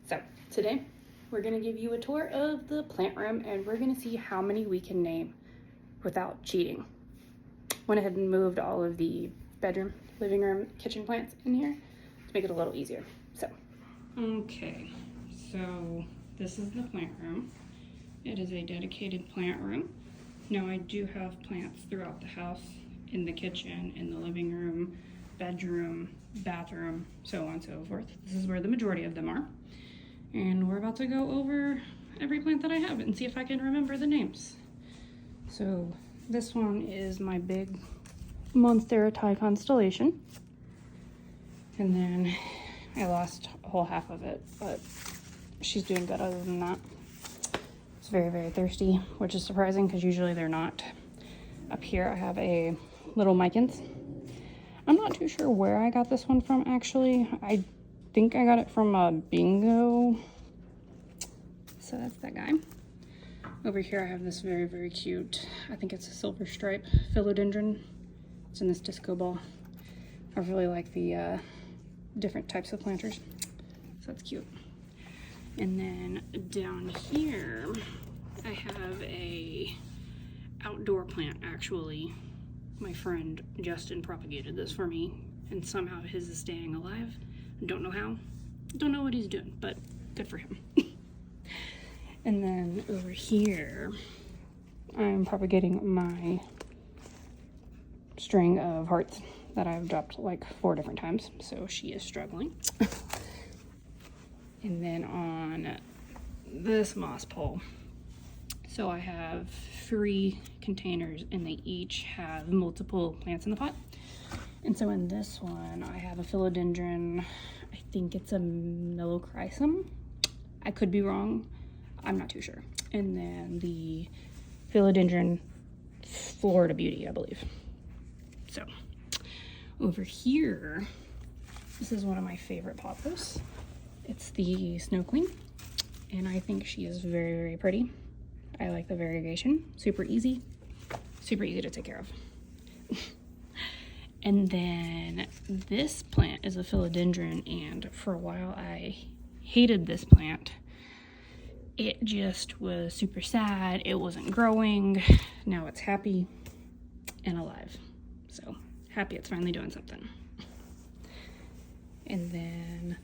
So today we're going to give you a tour of the plant room and we're going to see how many we can name without cheating. Went ahead and moved all of the bedroom, living room, kitchen plants in here to make it a little easier. Okay, so this is the plant room. It is a dedicated plant room. Now I do have plants throughout the house, in the kitchen, in the living room, bedroom, bathroom, so on and so forth. This is where the majority of them are. And we're about to go over every plant that I have and see if I can remember the names. So this one is my big Monstera Thai constellation. And then I lost a whole half of it, but she's doing good other than that. It's very, very thirsty, which is surprising because usually they're not. Up here I have a little Micans. I'm not too sure where I got this one from actually. I think I got it from a bingo. So that's that guy. Over here I have this very, very cute, I think it's a silver stripe philodendron. It's in this disco ball. I really like the different types of planters, so that's cute. And then down here I have a outdoor plant. Actually, my friend Justin propagated this for me and somehow his is staying alive. Don't know how, don't know what he's doing, but good for him. And then over here I'm propagating my string of hearts that I've dropped like 4 different times, so she is struggling. And then on this moss pole, so I have 3 containers and they each have multiple plants in the pot. And so in this one I have a philodendron, I think it's a Melochrysom, I could be wrong, I'm not too sure. And then the philodendron Florida Beauty, I believe. So over here, this is one of my favorite pothos. It's the Snow Queen, and I think she is very, very pretty. I like the variegation, super easy to take care of. And then this plant is a philodendron, and for a while I hated this plant. It just was super sad, it wasn't growing. Now it's happy and alive, so happy it's finally doing something. And then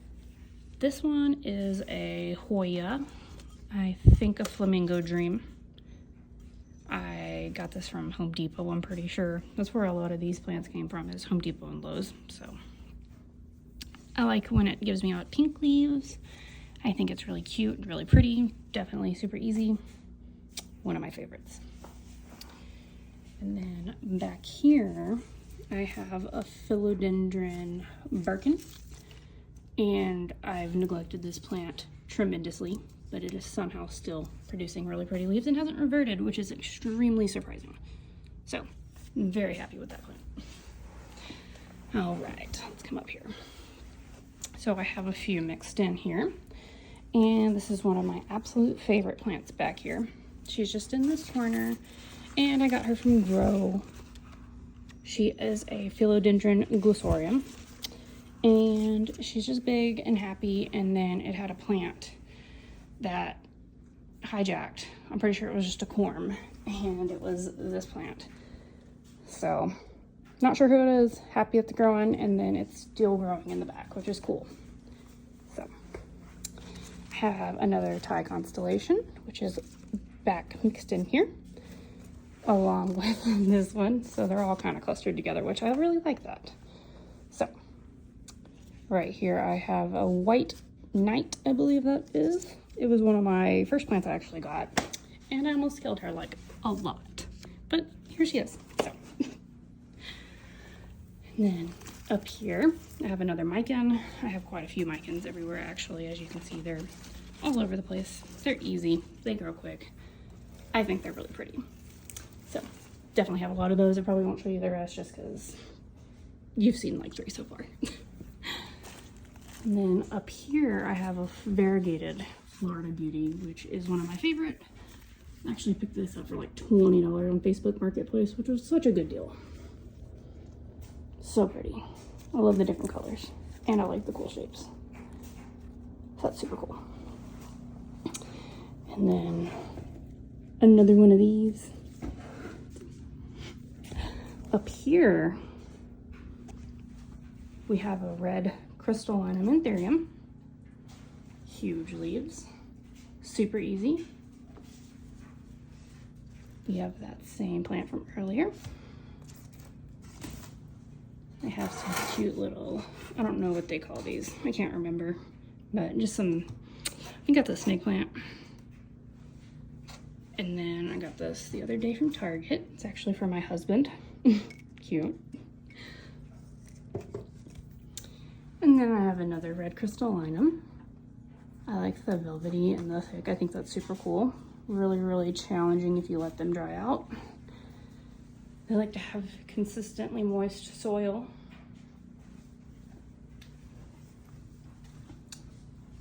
this one is a Hoya, I think a Flamingo Dream. I got this from Home Depot, I'm pretty sure. That's where a lot of these plants came from, is Home Depot and Lowe's. So I like when it gives me out pink leaves. I think it's really cute, really pretty, definitely super easy. One of my favorites. And then back here, I have a philodendron Birkin, and I've neglected this plant tremendously, but it is somehow still producing really pretty leaves and hasn't reverted, which is extremely surprising. So I'm very happy with that plant. All right, let's come up here. So I have a few mixed in here, and this is one of my absolute favorite plants back here. She's just in this corner, and I got her from Grow. She is a philodendron glissorium, and she's just big and happy. And then it had a plant that hijacked. I'm pretty sure it was just a corm, and it was this plant. So not sure who it is, happy it's growing, and then it's still growing in the back, which is cool. So I have another Thai constellation, which is back mixed in here along with this one, so they're all kind of clustered together, which I really like that. So right here I have a white knight, I believe that is. It was one of my first plants I actually got, and I almost killed her like a lot, but here she is. So and then up here I have another Mican. I have quite a few Micans everywhere actually. As you can see, they're all over the place. They're easy, they grow quick. I think they're really pretty. So definitely have a lot of those. I probably won't show you the rest just because you've seen like 3 so far. And then up here I have a variegated Florida Beauty, which is one of my favorite. I actually picked this up for like $20 on Facebook Marketplace, which was such a good deal. So pretty. I love the different colors, and I like the cool shapes. That's super cool. And then another one of these. Up here, we have a red crystallinum anthurium. Huge leaves, super easy. We have that same plant from earlier. I have some cute little, I don't know what they call these. I can't remember, but just some, I think that's a snake plant. And then I got this the other day from Target. It's actually for my husband. Cute. And then I have another red crystallinum. I like the velvety and the thick. I think that's super cool. Really, really challenging if you let them dry out. They like to have consistently moist soil.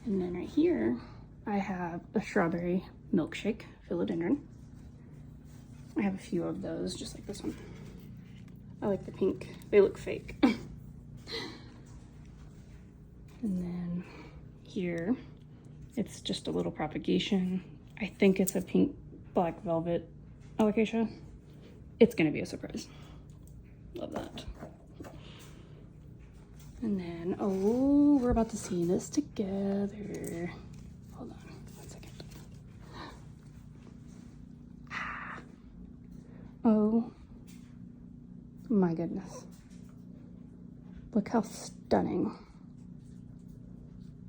And then right here, I have a strawberry milkshake philodendron. I have a few of those, just like this one. I like the pink. They look fake. And then here, it's just a little propagation. I think it's a pink black velvet alocasia. It's gonna be a surprise. Love that. And then, oh, we're about to see this together. Hold on 1 second. Oh my goodness. Look how stunning.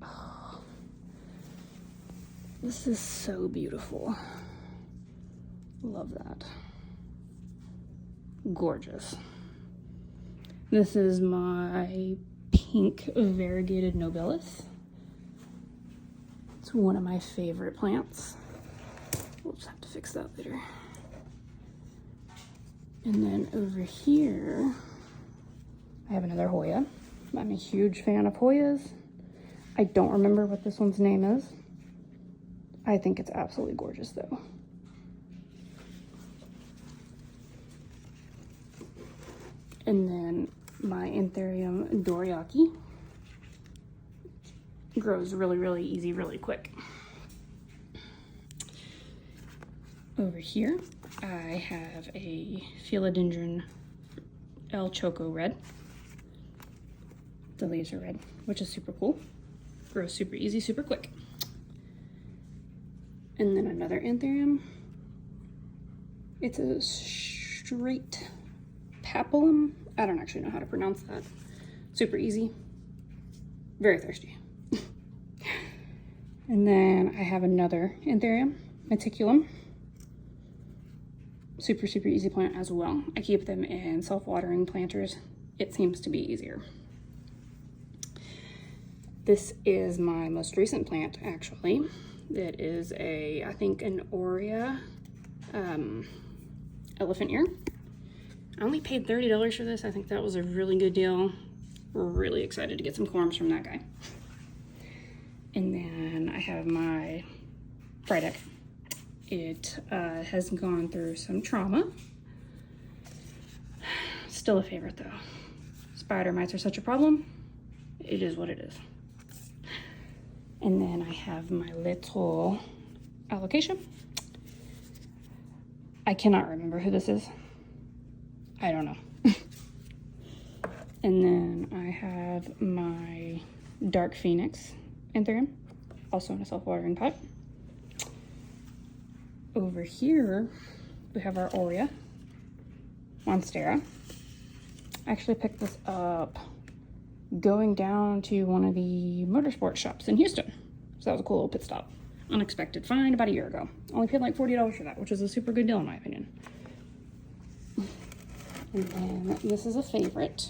Oh, this is so beautiful. Love that. Gorgeous. This is my pink variegated nobilis. It's one of my favorite plants. We'll just have to fix that later. And then over here, I have another Hoya. I'm a huge fan of Hoyas. I don't remember what this one's name is. I think it's absolutely gorgeous though. And then my Anthurium Doriaki grows really, really easy, really quick. Over here, I have a Philodendron El Choco Red. The leaves are red, which is super cool. Grows super easy, super quick. And then another Anthurium. It's a straight papillum. I don't actually know how to pronounce that. Super easy. Very thirsty. And then I have another Anthurium, Meticulum. Super, super easy plant as well. I keep them in self-watering planters. It seems to be easier. This is my most recent plant, actually. It is a, I think, an Aurea elephant ear. I only paid $30 for this. I think that was a really good deal. We're really excited to get some corms from that guy. And then I have my Frydek. It has gone through some trauma. Still a favorite though. Spider mites are such a problem. It is what it is. And then I have my little alocasia. I cannot remember who this is. I don't know. And then I have my Dark Phoenix Anthurium, also in a self-watering pot. Over here, we have our Aurea Monstera. I actually picked this up going down to one of the motorsport shops in Houston. So that was a cool little pit stop. Unexpected find about a year ago. Only paid like $40 for that, which is a super good deal in my opinion. And then this is a favorite.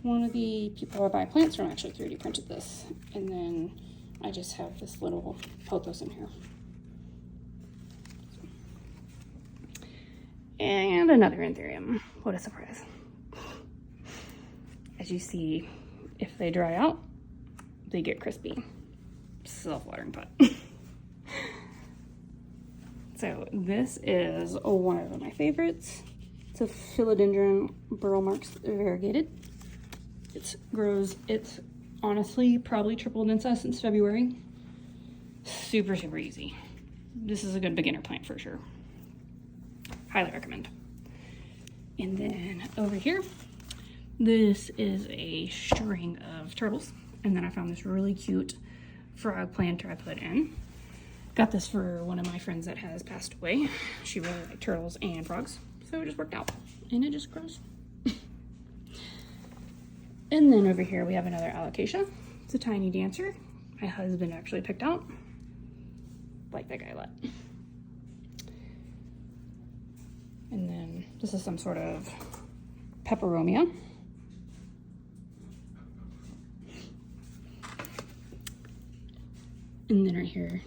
One of the people I buy plants from actually 3D printed this. And then I just have this little pothos in here. And another Anthurium. What a surprise. As you see, if they dry out, they get crispy. Self-watering pot. So this is one of my favorites. It's a Philodendron Burl Marks variegated. It's honestly probably tripled in size since February. Super, super easy. This is a good beginner plant for sure. Highly recommend. And then over here, this is a string of turtles. And then I found this really cute frog planter I put in. Got this for one of my friends that has passed away. She really liked turtles and frogs, so it just worked out. And it just grows. And then over here we have another alocasia. It's a tiny dancer. My husband actually picked out. Like that guy a lot. And then this is some sort of peperomia. And then right here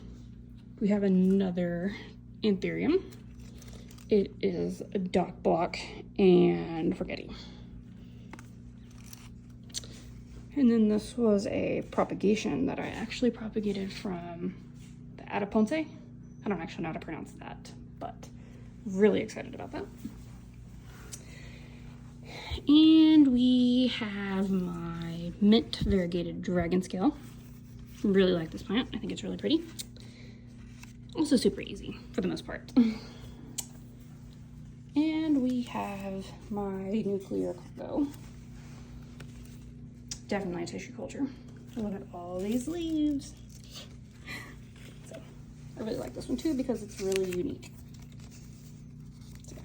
we have another anthurium. It is a dock block and forgetti. And then this was a propagation that I actually propagated from the Ataponte. I don't actually know how to pronounce that, but really excited about that. And we have my mint variegated dragon scale. Really like this plant. I think it's really pretty. Also super easy for the most part. And we have my nuclear cargo. Definitely a tissue culture. Look at all these leaves. So I really like this one too because it's really unique. So.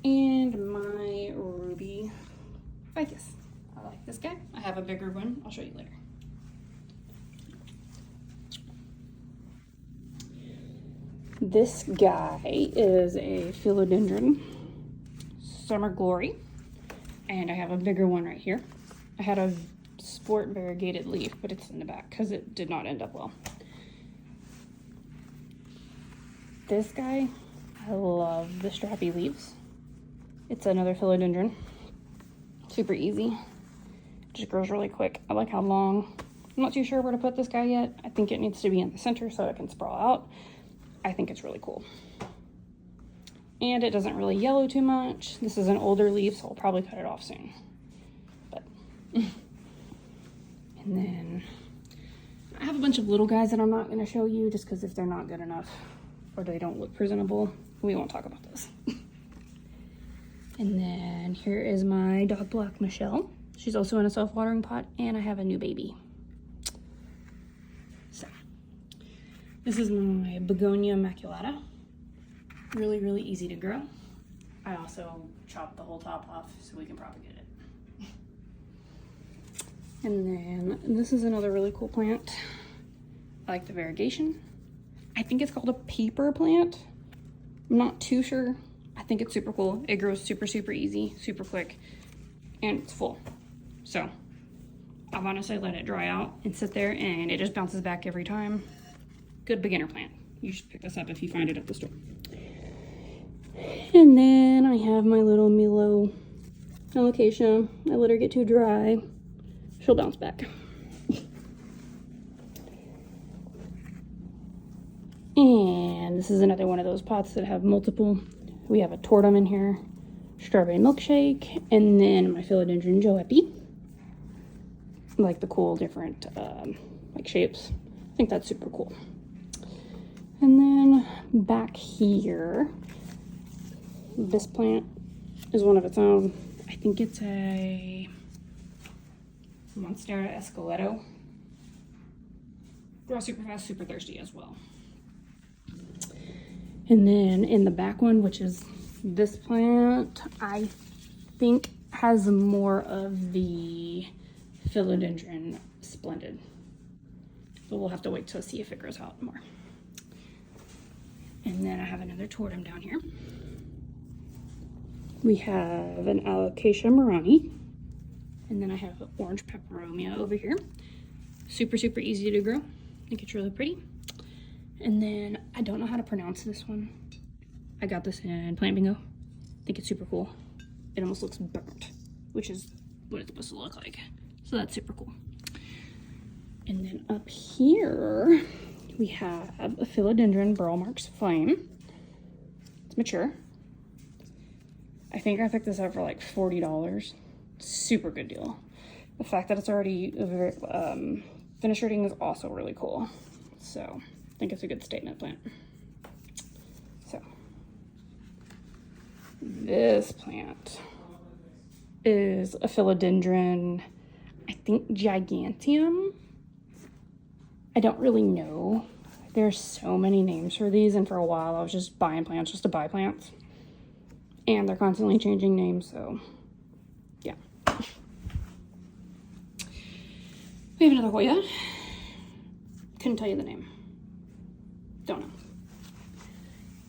And my ruby ficus. I like this guy. I have a bigger one. I'll show you later. This guy is a philodendron summer glory, and I have a bigger one right here. I had a sport variegated leaf, but it's in the back because it did not end up well. This guy, I love the strappy leaves. It's another philodendron. Super easy. Just grows really quick. I like how long. I'm not too sure where to put this guy yet. I think it needs to be in the center so it can sprawl out. I think it's really cool. And it doesn't really yellow too much. This is an older leaf, so I'll probably cut it off soon. But and then I have a bunch of little guys that I'm not going to show you just because if they're not good enough or they don't look presentable, we won't talk about those. And then here is my dog block Michelle. She's also in a self-watering pot, and I have a new baby. So this is my Begonia maculata. Really, really easy to grow. I also chopped the whole top off so we can propagate it. And then this is another really cool plant. I like the variegation. I think it's called a paper plant. I'm not too sure. I think it's super cool. It grows super, super easy, super quick, and it's full. So I've honestly let it dry out and sit there, and it just bounces back every time. Good beginner plant. You should pick this up if you find it at the store. And then I have my little Milo alocasia. I let her get too dry. She'll bounce back. And this is another one of those pots that have multiple. We have a tortum in here, strawberry milkshake, and then my philodendron joepi. I like the cool different like shapes. I think that's super cool. And then back here, this plant is one of its own. I think it's a Monstera Esqueleto. Grows super fast, super thirsty as well. And then in the back one, which is this plant, I think has more of the philodendron splendid. But we'll have to wait to see if it grows out more. And then I have another tortum down here. We have an Alocasia Marani. And then I have orange peperomia over here. Super, super easy to grow. I think it's really pretty. And then I don't know how to pronounce this one. I got this in Plant Bingo. I think it's super cool. It almost looks burnt, which is what it's supposed to look like. So that's super cool. And then up here, we have a philodendron Burl Marks Flame. It's mature. I think I picked this up for like $40. Super good deal. The fact that it's already Finished rating is also really cool. So I think it's a good statement plant. So this plant is a philodendron, I think giganteum. I don't really know. There's so many names for these, and for a while I was just buying plants just to buy plants. And they're constantly changing names, so yeah. We have another Hoya. Couldn't tell you the name. Don't know.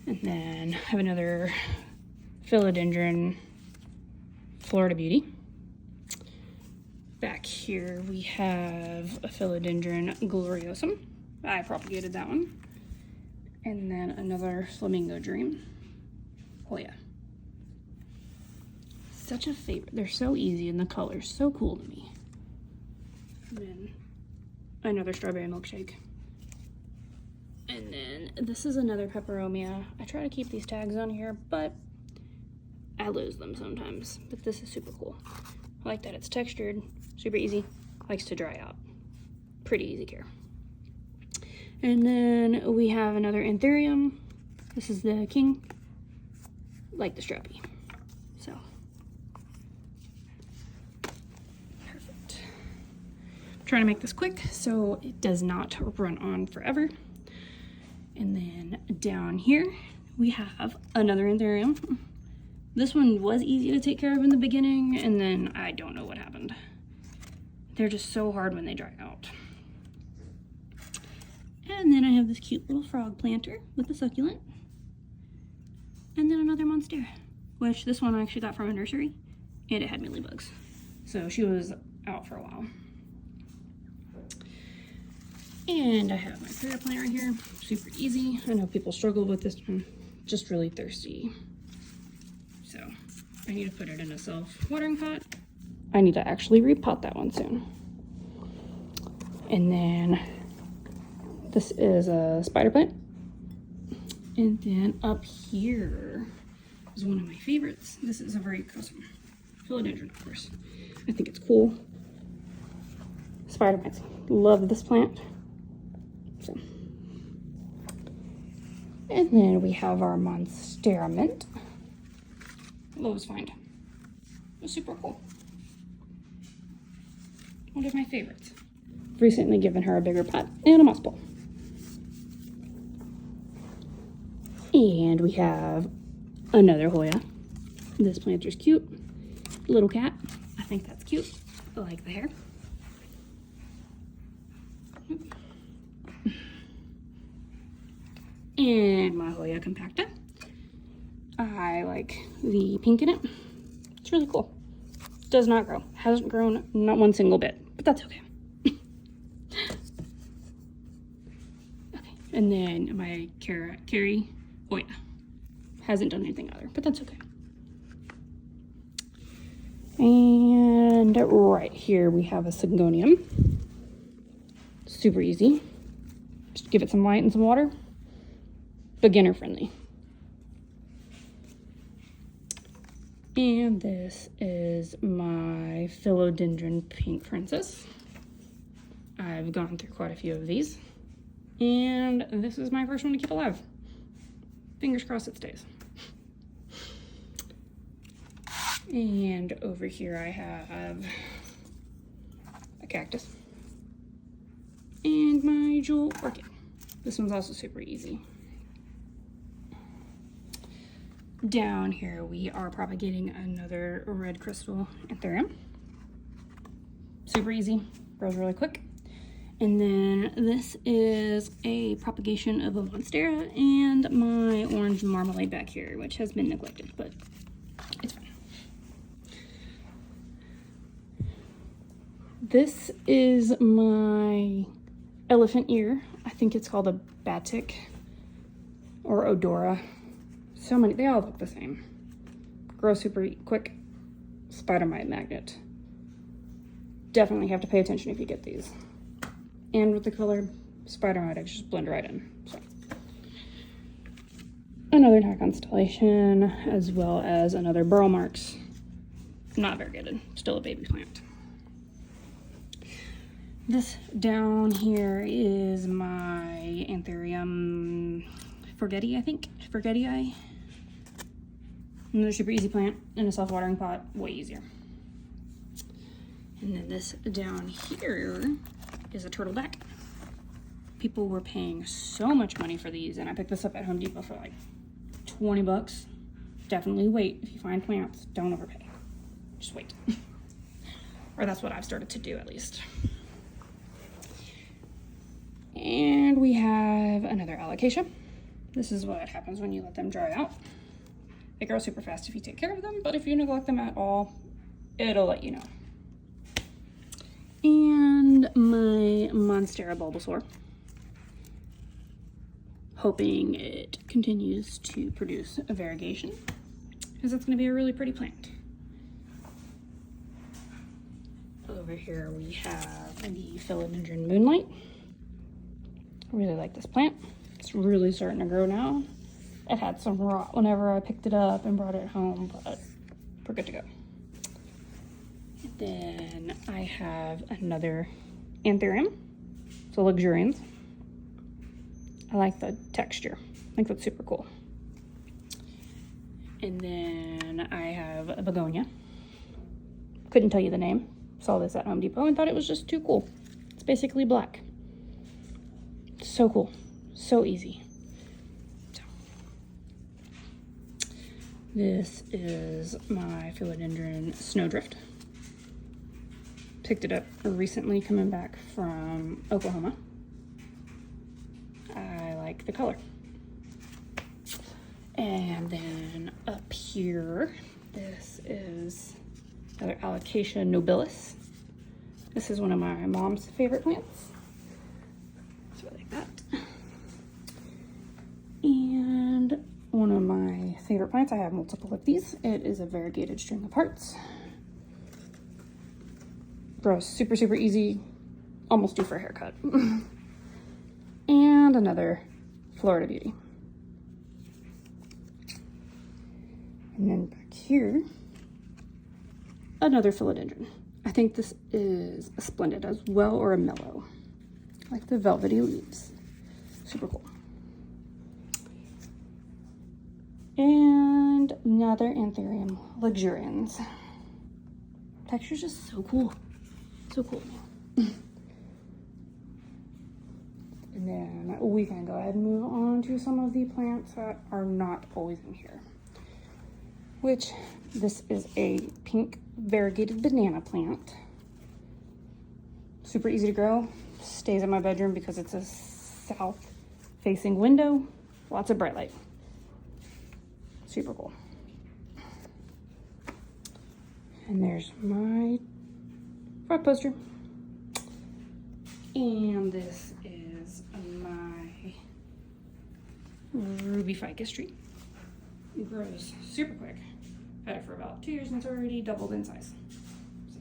And then I have another philodendron, Florida Beauty. Back here we have a philodendron gloriosum. I propagated that one. And then another flamingo dream, Hoya. Such a favorite. They're so easy and the color's so cool to me. And then another strawberry milkshake. And then this is another peperomia. I try to keep these tags on here, but I lose them sometimes. But this is super cool. I like that it's textured, super easy, likes to dry out. Pretty easy care. And then we have another anthurium. This is the king, like the strappy. So, perfect. I'm trying to make this quick so it does not run on forever. And then down here we have another anthurium. This one was easy to take care of in the beginning, and then I don't know what happened. They're just so hard when they dry out. And then I have this cute little frog planter with a succulent. And then another monstera, which this one I actually got from a nursery, and it had mealybugs. So she was out for a while. And I have my prayer plant right here, super easy. I know people struggle with this one, just really thirsty. So I need to put it in a self-watering pot. I need to actually repot that one soon. And then this is a spider plant. And then up here is one of my favorites. This is a very custom philodendron, of course. I think it's cool. Spider mites. Love this plant. So. And then we have our monstera mint. Lowe's find. It was super cool. One of my favorites. Recently given her a bigger pot and a moss bowl. And we have another Hoya. This planter's cute. Little cat. I think that's cute. I like the hair. And my Hoya compacta. I like the pink in it. It's really cool. Does not grow. Hasn't grown not one single bit, but that's okay. Okay, and then my Carrie Hoya. Hasn't done anything either, but that's okay. And right here we have a Syngonium. Super easy. Just give it some light and some water. Beginner friendly. And this is my philodendron pink princess. I've gone through quite a few of these. And this is my first one to keep alive. Fingers crossed it stays. And over here I have a cactus. And my jewel orchid. This one's also super easy. Down here we are propagating another red crystal anthurium. Super easy, grows really quick. And then this is a propagation of a monstera and my orange marmalade back here, which has been neglected, but it's fine. This is my elephant ear. I think it's called a batik or odora. So many, they all look the same. Grow super quick. Spider mite magnet. Definitely have to pay attention if you get these. And with the color, spider mite eggs just blend right in. So. Another High Constellation, as well as another Burl Marks. Not variegated, still a baby plant. This down here is my Anthurium Forgetti, I think. Forgettii. Another super easy plant in a self-watering pot, way easier. And then this down here is a turtleback. People were paying so much money for these, and I picked this up at Home Depot for like 20 bucks. Definitely wait. If you find plants, don't overpay. Just wait. Or that's what I've started to do, at least. And we have another alocasia. This is what happens when you let them dry out. They grow super fast if you take care of them, but if you neglect them at all, it'll let you know. And my Monstera Bulbasaur. Hoping it continues to produce a variegation, because that's going to be a really pretty plant. Over here we have the Philodendron Moonlight. I really like this plant. It's really starting to grow now. It had some rot whenever I picked it up and brought it home, but we're good to go. And then I have another Anthurium, so luxurians. I like the texture. I think that's super cool. And then I have a begonia. Couldn't tell you the name. Saw this at Home Depot and thought it was just too cool. It's basically black. So cool. So easy. So, this is my Philodendron Snowdrift. Picked it up recently coming back from Oklahoma. I like the color. And then up here, this is another Alocasia nobilis. This is one of my mom's favorite plants. So I like that. And one of my favorite plants, I have multiple of these. It is a variegated string of hearts. Grows super, super easy. Almost due for a haircut. And another Florida Beauty. And then back here, another Philodendron. I think this is a Splendid as well, or a Mellow. I like the velvety leaves. Super cool. And another Anthurium luxurians. Texture's just so cool. So cool. And then we can go ahead and move on to some of the plants that are not always in here. Which, this is a pink variegated banana plant. Super easy to grow. Stays in my bedroom because it's a south-facing window. Lots of bright light. Super cool. And there's my frog poster. And this is my ruby ficus tree. It grows super quick. Had it for about 2 years and it's already doubled in size. So.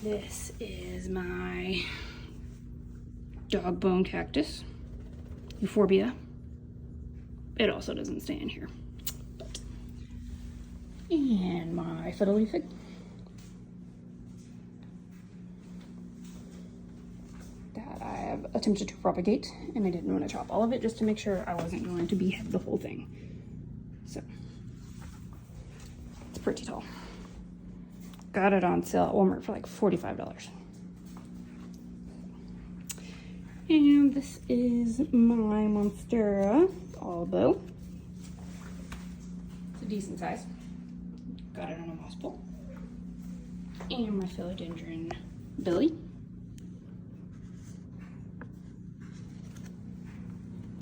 This is my dog bone cactus, Euphorbia. It also doesn't stay in here. But. And my fiddle leaf fig. That I have attempted to propagate, and I didn't want to chop all of it just to make sure I wasn't going to behead the whole thing. So, it's pretty tall. Got it on sale at Walmart for like $45. And this is my Monstera Albo. It's a decent size. Got it on a moss pole. And my Philodendron Billy.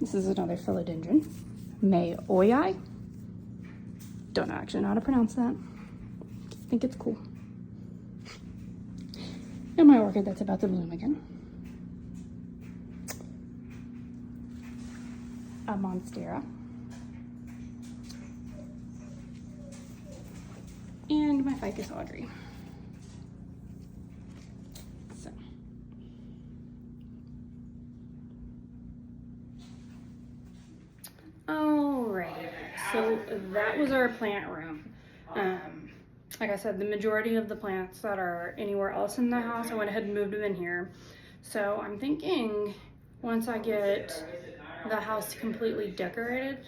This is another Philodendron, May-Oyai. Don't actually know how to pronounce that. I think it's cool. And my orchid that's about to bloom again. A Monstera. And my Ficus Audrey. So. Alrighty, so that was our plant room. like I said, the majority of the plants that are anywhere else in the house, I went ahead and moved them in here. So I'm thinking once I get the house completely decorated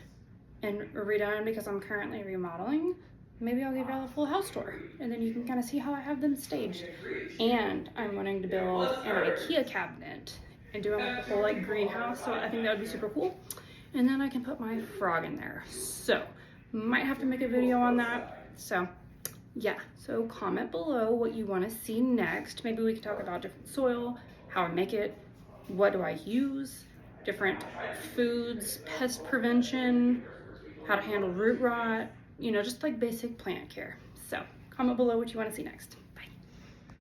and redone, because I'm currently remodeling, maybe I'll give y'all a full house tour and then you can kind of see how I have them staged. And I'm wanting to build an IKEA cabinet and do like a whole like greenhouse, so I think that would be super cool. And then I can put my frog in there. So might have to make a video on that. So yeah, so comment below what you want to see next. Maybe we can talk about different soil, how I make it, what do I use, different foods, pest prevention, how to handle root rot, you know, just like basic plant care. So comment below what you want to see next.